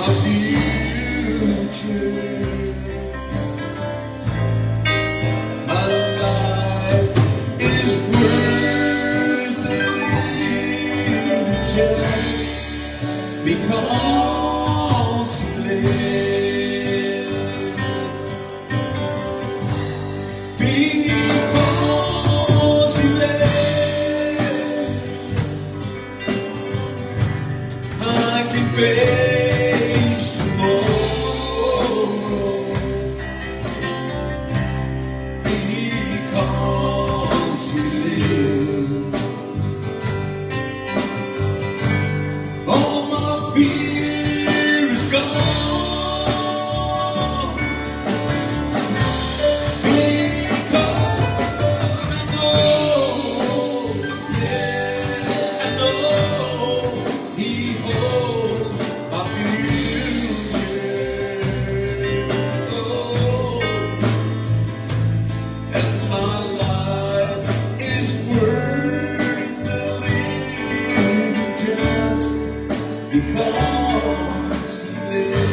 my future. My life is worth living just because you live. Because you live, I can face tomorrow. Because you live, all my fear is gone. Because I know, yes, I know He holds my future. Oh, and my life is worth living just because you live.